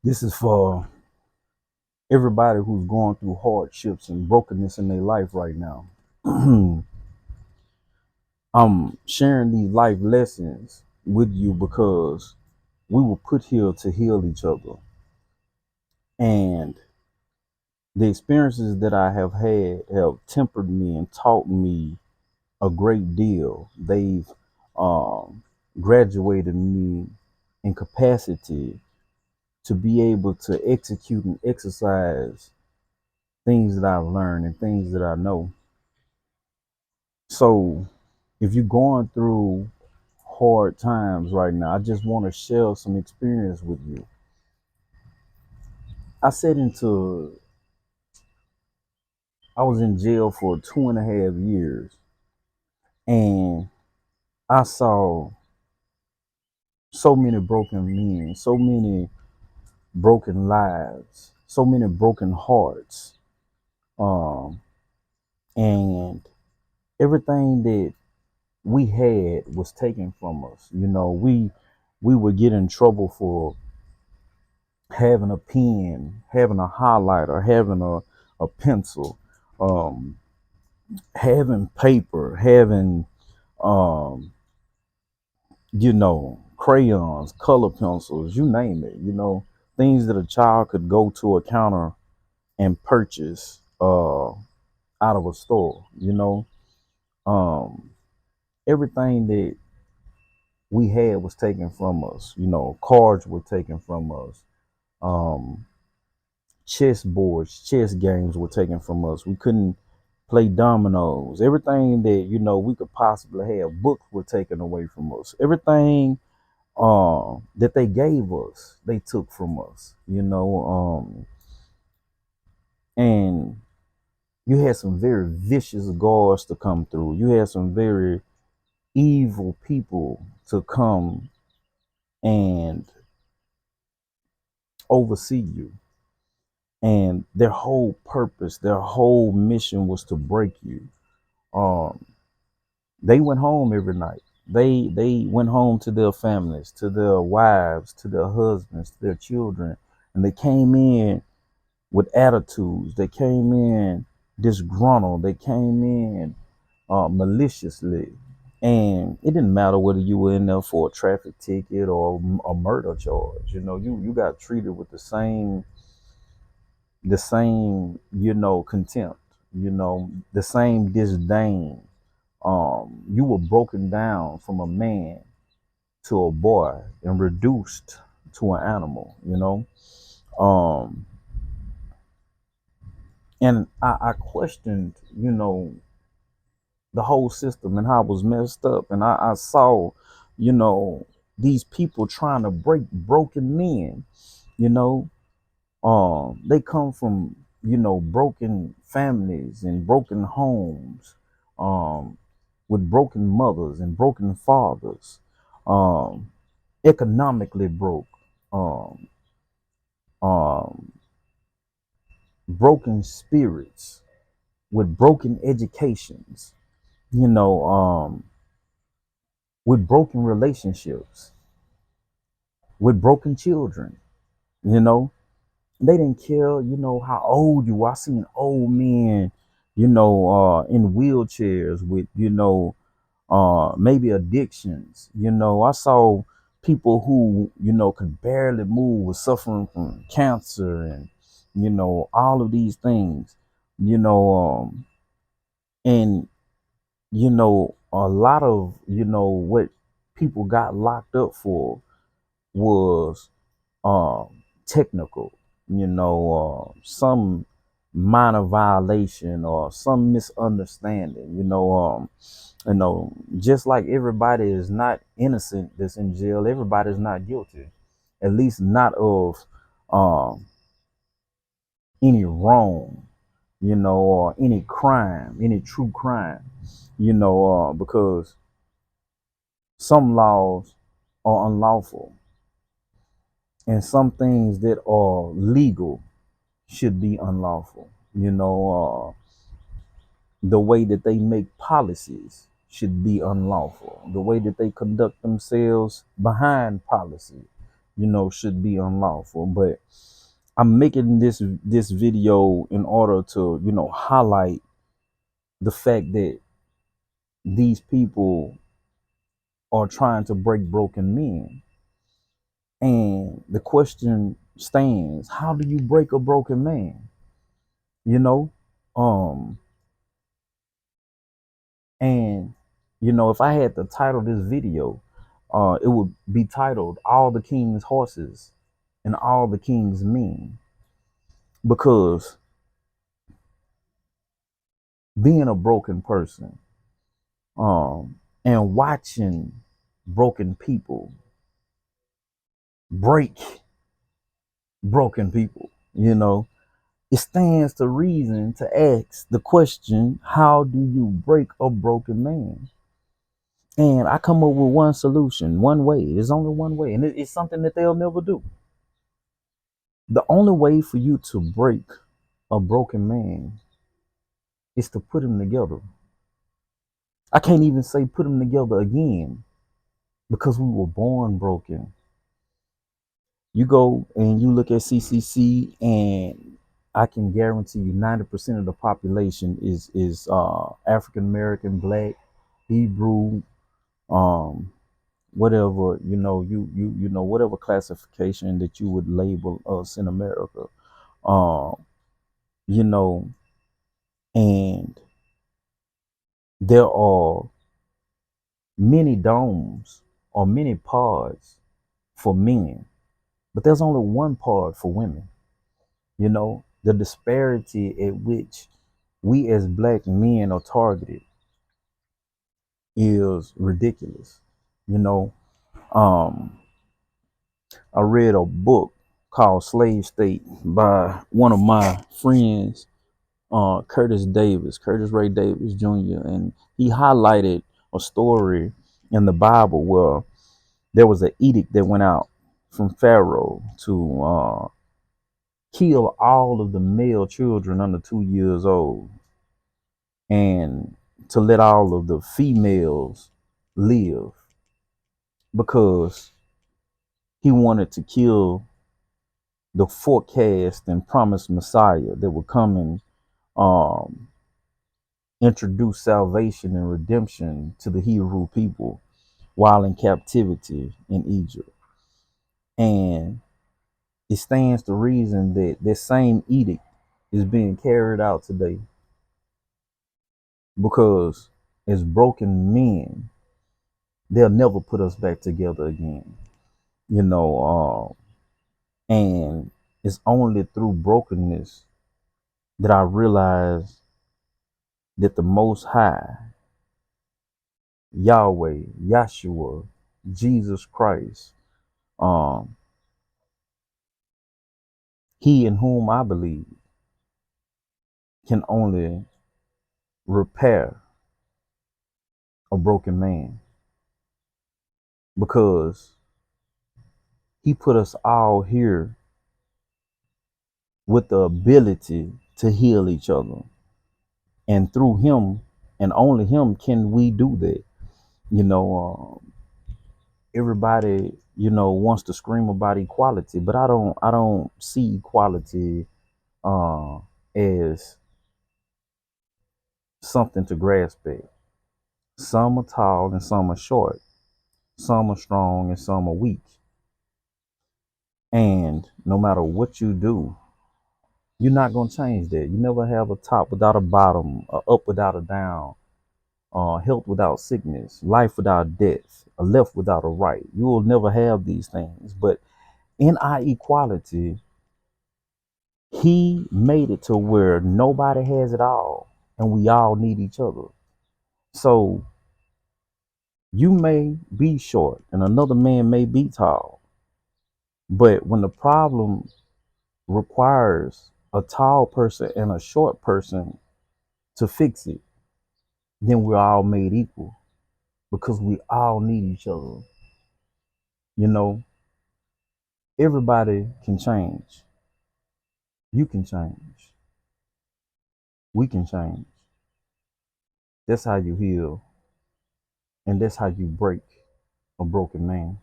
This is for everybody who's going through hardships and brokenness in their life right now. I'm sharing these life lessons with you because we were put here to heal each other. And the experiences that I have had have tempered me and taught me a great deal. They've um, graduated me in capacity to be able to execute and exercise things that I've learned and things that I know. So, if you're going through hard times right now, I just want to share some experience with you. I said into, I was in jail for 2.5 years, and I saw so many broken men, so many broken lives, so many broken hearts, um, and everything that we had was taken from us. We would get in trouble for having a pen, having a highlighter, having a pencil, um, having paper, having um, crayons, color pencils, you name it, things that a child could go to a counter and purchase out of a store. Um, everything that we had was taken from us. Cards were taken from us. Um, chess boards, chess games were taken from us. We couldn't play dominoes. Everything that we could possibly have. Books were taken away from us. Everything that they gave us, they took from us. And you had some very vicious guards to come through. You had some very evil people to come and oversee you. And their whole purpose, their whole mission was to break you. Um, they went home every night. They went home to their families, to their wives, to their husbands, to their children, and they came in with attitudes. They came in disgruntled. They came in maliciously, and it didn't matter whether you were in there for a traffic ticket or a murder charge. You got treated with the same contempt. The same disdain. You were broken down from a man to a boy and reduced to an animal. Um, and I questioned, the whole system and how it was messed up. And I saw, you know, these people trying to break broken men, you know, they come from, broken families and broken homes, um, with broken mothers and broken fathers, um, economically broke, um, um, broken spirits with broken educations, you know, with broken relationships, with broken children. You know, they didn't care, how old you were. I seen old men, in wheelchairs with, maybe addictions. I saw people who, could barely move, was suffering from cancer and, all of these things, you know, and, a lot of, what people got locked up for was technical, some minor violation or some misunderstanding, just like everybody is not innocent that's in jail, everybody's not guilty, at least not of um, any wrong, or any crime, any true crime, because some laws are unlawful and some things that are legal should be unlawful. The way that they make policies should be unlawful. The way that they conduct themselves behind policy, should be unlawful. But I'm making this video in order to, highlight the fact that these people are trying to break broken men. And the question stands, how do you break a broken man? You know? Um, and if I had to title this video, it would be titled All the King's Horses and All the King's Men. Because being a broken person, and watching broken people break broken people, it stands to reason to ask the question, how do you break a broken man? And I come up with one solution, one way. There's only one way, and it's something that they'll never do. The only way for you to break a broken man is to put him together. I can't even say put him together again, because we were born broken. You go and you look at CCC, and I can guarantee you 90% of the population is African American, Black, Hebrew, um, whatever, whatever classification that you would label us in America. Um, you know, and there are many domes or many pods for men, but there's only one pod for women. The disparity at which we as black men are targeted is ridiculous. You know, um, I read a book called Slave State by one of my friends, Curtis Ray Davis Jr., and he highlighted a story in the Bible where there was an edict that went out from Pharaoh to kill all of the male children under 2 years old, and to let all of the females live, because he wanted to kill the forecast and promised Messiah that would come and um, introduce salvation and redemption to the Hebrew people while in captivity in Egypt. And it stands to reason that this same edict is being carried out today, because as broken men, they'll never put us back together again. You know, and it's only through brokenness that I realized that the Most High, Yahweh, Yahshua, Jesus Christ, um, He in whom I believe, can only repair a broken man, because He put us all here with the ability to heal each other, and through Him and only Him can we do that. You know, everybody wants to scream about equality, but I don't see equality as something to grasp at. Some are tall and some are short, some are strong and some are weak, and no matter what you do, you're not going to change that. You never have a top without a bottom, a up without a down, health without sickness, life without death, a left without a right. You will never have these things. But in our equality, He made it to where nobody has it all, and we all need each other. So you may be short and another man may be tall, but when the problem requires a tall person and a short person to fix it, then we're all made equal, because we all need each other. You know, everybody can change. You can change. We can change. That's how you heal, and that's how you break a broken man.